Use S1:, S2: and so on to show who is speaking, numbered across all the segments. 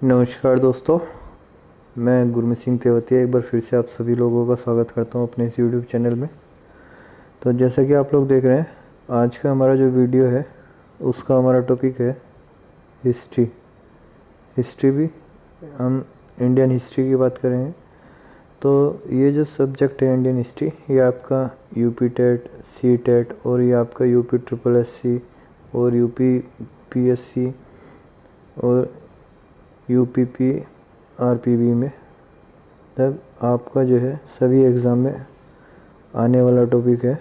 S1: नमस्कार दोस्तों, मैं गुरमीत सिंह तेवतिया एक बार फिर से आप सभी लोगों का स्वागत करता हूं अपने इस यूट्यूब चैनल में। तो जैसा कि आप लोग देख रहे हैं, आज का हमारा जो वीडियो है उसका हमारा टॉपिक है हिस्ट्री भी हम इंडियन हिस्ट्री की बात करेंगे। तो ये जो सब्जेक्ट है इंडियन हिस्ट्री, ये आपका यूपी टेट, सी टेट और ये आपका यूपी ट्रिपल एस सी और यूपी पीएससी और यूपीपी आरपीबी में तब आपका जो है सभी एग्ज़ाम में आने वाला टॉपिक है।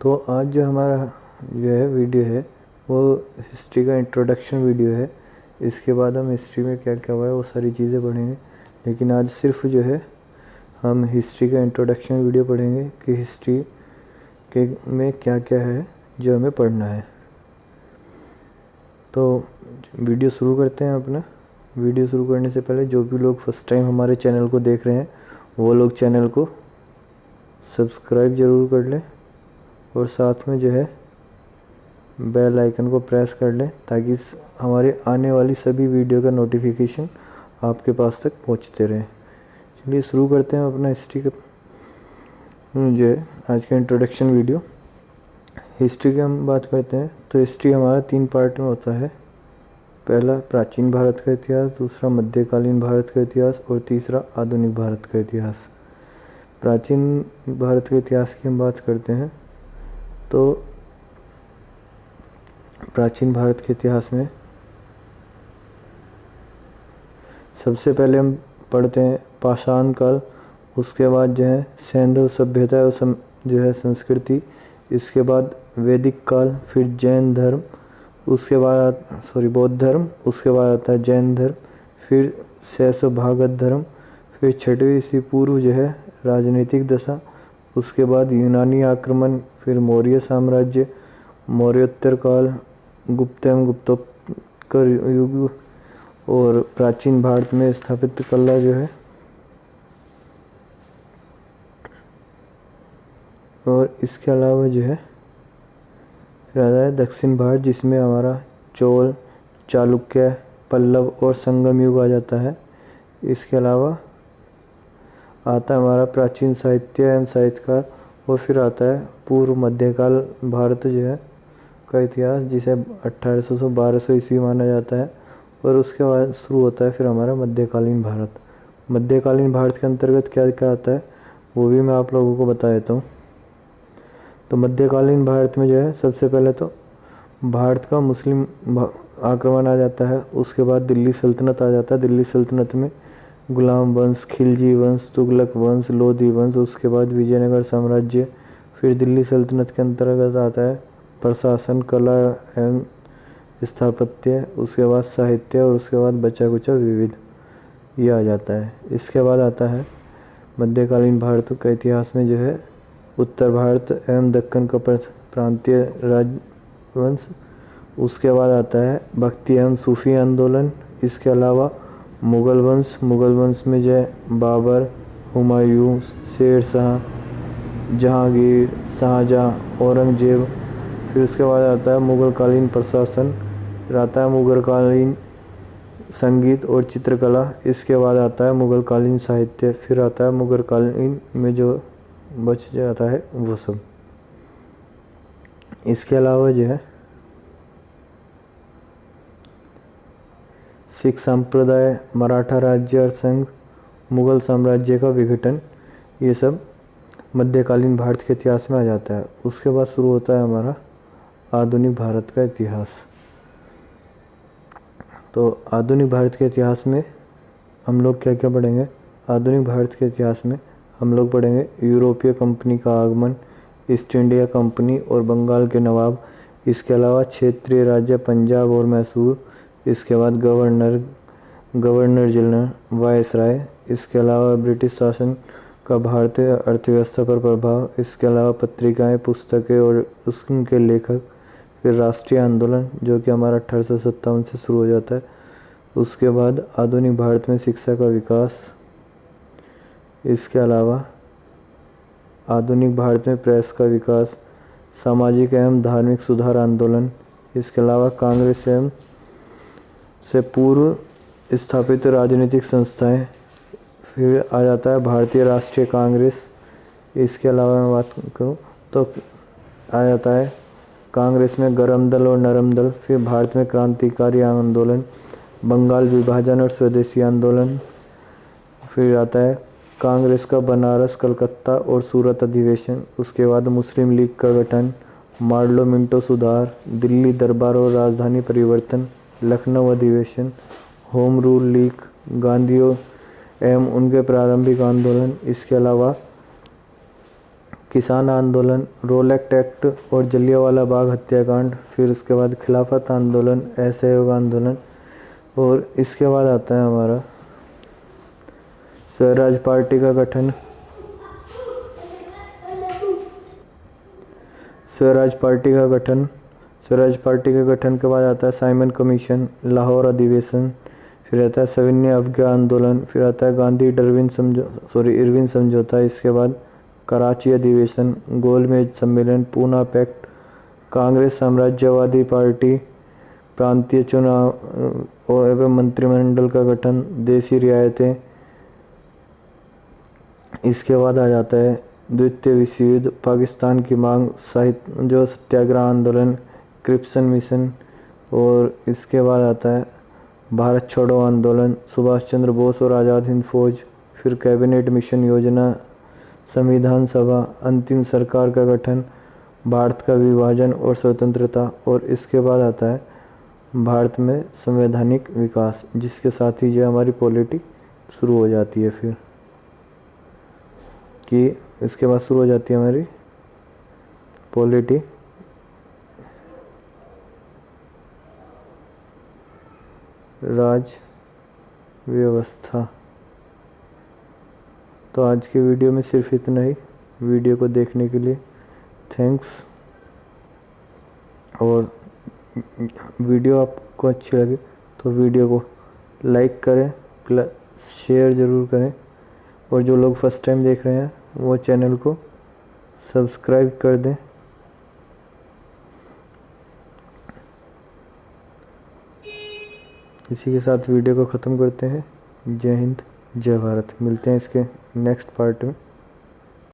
S1: तो आज जो हमारा जो है वीडियो है वो हिस्ट्री का इंट्रोडक्शन वीडियो है। इसके बाद हम हिस्ट्री में क्या क्या हुआ है वो सारी चीज़ें पढ़ेंगे, लेकिन आज सिर्फ जो है हम हिस्ट्री का इंट्रोडक्शन वीडियो पढ़ेंगे कि हिस्ट्री के में क्या क्या है जो हमें पढ़ना है। तो वीडियो शुरू करते हैं अपना। वीडियो शुरू करने से पहले जो भी लोग फर्स्ट टाइम हमारे चैनल को देख रहे हैं वो लोग चैनल को सब्सक्राइब ज़रूर कर लें और साथ में जो है बेल आइकन को प्रेस कर लें ताकि हमारे आने वाली सभी वीडियो का नोटिफिकेशन आपके पास तक पहुंचते रहे। चलिए शुरू करते हैं अपना हिस्ट्री का जो है आज का इंट्रोडक्शन वीडियो। हिस्ट्री की हम बात करते हैं तो हिस्ट्री हमारा 3 पार्ट में होता है। पहला प्राचीन भारत का इतिहास, दूसरा मध्यकालीन भारत का इतिहास और तीसरा आधुनिक भारत का इतिहास। प्राचीन भारत के इतिहास की हम बात करते हैं तो प्राचीन भारत के इतिहास में सबसे पहले हम पढ़ते हैं पाषाण काल, उसके बाद जो है सैंधव सभ्यता और जो है संस्कृति, इसके बाद वैदिक काल, फिर जैन धर्म, उसके बाद बौद्ध धर्म, उसके बाद आता है जैन धर्म, फिर शैशवागत धर्म, फिर 6वीं ईस्वी पूर्व जो है राजनीतिक दशा, उसके बाद यूनानी आक्रमण, फिर मौर्य साम्राज्य, मौर्योत्तर काल, गुप्त एवं गुप्तोत्तर युग और प्राचीन भारत में स्थापित कला जो है, और इसके अलावा जो है फिर आता है दक्षिण भारत जिसमें हमारा चोल, चालुक्य, पल्लव और संगम युग आ जाता है। इसके अलावा आता है हमारा प्राचीन साहित्य एवं साहित्यकार और फिर आता है पूर्व मध्यकाल भारत जो है का इतिहास जिसे 1800 से 1200 ईस्वी माना जाता है। और उसके बाद शुरू होता है फिर हमारा मध्यकालीन भारत। मध्यकालीन भारत के अंतर्गत क्या क्या आता है वो भी मैं आप लोगों को बता देता हूँ। तो मध्यकालीन भारत में जो है सबसे पहले तो भारत का मुस्लिम आक्रमण आ जाता है, उसके बाद दिल्ली सल्तनत आ जाता है। दिल्ली सल्तनत में गुलाम वंश, खिलजी वंश, तुगलक वंश, लोधी वंश, उसके बाद विजयनगर साम्राज्य। फिर दिल्ली सल्तनत के अंतर्गत आता है प्रशासन, कला एवं स्थापत्य, उसके बाद साहित्य और उसके बाद बचा कुचा विविध ये आ जाता है। इसके बाद आता है मध्यकालीन भारत का इतिहास में जो है उत्तर भारत एवं दक्कन का प्रांतीय राजवंश, उसके बाद आता है भक्ति एवं सूफी आंदोलन। इसके अलावा मुग़ल वंश में जो है बाबर, हुमायूं, शेर शाह, जहांगीर, शाहजहाँ, औरंगजेब। फिर उसके बाद आता है मुग़लकालीन प्रशासन, फिर आता है मुग़लकालीन संगीत और चित्रकला। इसके बाद आता है मुग़लकालीन साहित्य, फिर आता है मुग़लकालीन में जो बच जाता है वो सब। इसके अलावा जो है सिख संप्रदाय, मराठा राज्य और संघ, मुग़ल साम्राज्य का विघटन, ये सब मध्यकालीन भारत के इतिहास में आ जाता है। उसके बाद शुरू होता है हमारा आधुनिक भारत का इतिहास। तो आधुनिक भारत के इतिहास में हम लोग क्या क्या पढ़ेंगे। आधुनिक भारत के इतिहास में हम लोग पढ़ेंगे यूरोपीय कंपनी का आगमन, ईस्ट इंडिया कंपनी और बंगाल के नवाब। इसके अलावा क्षेत्रीय राज्य पंजाब और मैसूर। इसके बाद गवर्नर जनरल, वायसराय। इसके अलावा ब्रिटिश शासन का भारतीय अर्थव्यवस्था पर प्रभाव। इसके अलावा पत्रिकाएं, पुस्तकें और उनके लेखक। फिर राष्ट्रीय आंदोलन जो कि हमारा 1857 से शुरू हो जाता है। उसके बाद आधुनिक भारत में शिक्षा का विकास। इसके अलावा आधुनिक भारत में प्रेस का विकास, सामाजिक एवं धार्मिक सुधार आंदोलन। इसके अलावा कांग्रेस एवं से पूर्व स्थापित राजनीतिक संस्थाएं, फिर आ जाता है भारतीय राष्ट्रीय कांग्रेस। इसके अलावा मैं बात करूँ तो आ जाता है कांग्रेस में गरम दल और नरम दल। फिर भारत में क्रांतिकारी आंदोलन, बंगाल विभाजन और स्वदेशी आंदोलन। फिर आता है कांग्रेस का बनारस, कलकत्ता और सूरत अधिवेशन। उसके बाद मुस्लिम लीग का गठन, मार्लो मिंटो सुधार, दिल्ली दरबार और राजधानी परिवर्तन, लखनऊ अधिवेशन, होम रूल लीग, गांधी एवं उनके प्रारंभिक आंदोलन। इसके अलावा किसान आंदोलन, रोलेक्ट एक्ट और जलियांवाला बाग हत्याकांड। फिर उसके बाद खिलाफत आंदोलन, असहयोग आंदोलन। और इसके बाद आता है हमारा स्वराज पार्टी का गठन। स्वराज पार्टी के गठन के बाद आता है साइमन कमीशन, लाहौर अधिवेशन। फिर आता है सविनय अवज्ञा आंदोलन। फिर आता है गांधी इरविन समझौता। इसके बाद कराची अधिवेशन, गोलमेज सम्मेलन, पूना पैक्ट, कांग्रेस साम्राज्यवादी पार्टी, प्रांतीय चुनाव एवं मंत्रिमंडल का गठन, देसी रियायतें। इसके बाद आ जाता है द्वितीय विश्व युद्ध, पाकिस्तान की मांग, सत्याग्रह आंदोलन, क्रिप्सन मिशन। और इसके बाद आता है भारत छोड़ो आंदोलन, सुभाष चंद्र बोस और आज़ाद हिंद फौज। फिर कैबिनेट मिशन योजना, संविधान सभा, अंतिम सरकार का गठन, भारत का विभाजन और स्वतंत्रता। और इसके बाद आता है भारत में संवैधानिक विकास, जिसके साथ ही जो हमारी पॉलिटी शुरू हो जाती है। फिर कि इसके बाद शुरू हो जाती है हमारी पॉलिटी राज व्यवस्था। तो आज की वीडियो में सिर्फ इतना ही। वीडियो को देखने के लिए थैंक्स। और वीडियो आपको अच्छी लगे तो वीडियो को लाइक करें, प्लस शेयर ज़रूर करें। और जो लोग फर्स्ट टाइम देख रहे हैं वो चैनल को सब्सक्राइब कर दें। इसी के साथ वीडियो को ख़त्म करते हैं। जय हिंद, जय भारत। मिलते हैं इसके नेक्स्ट पार्ट में।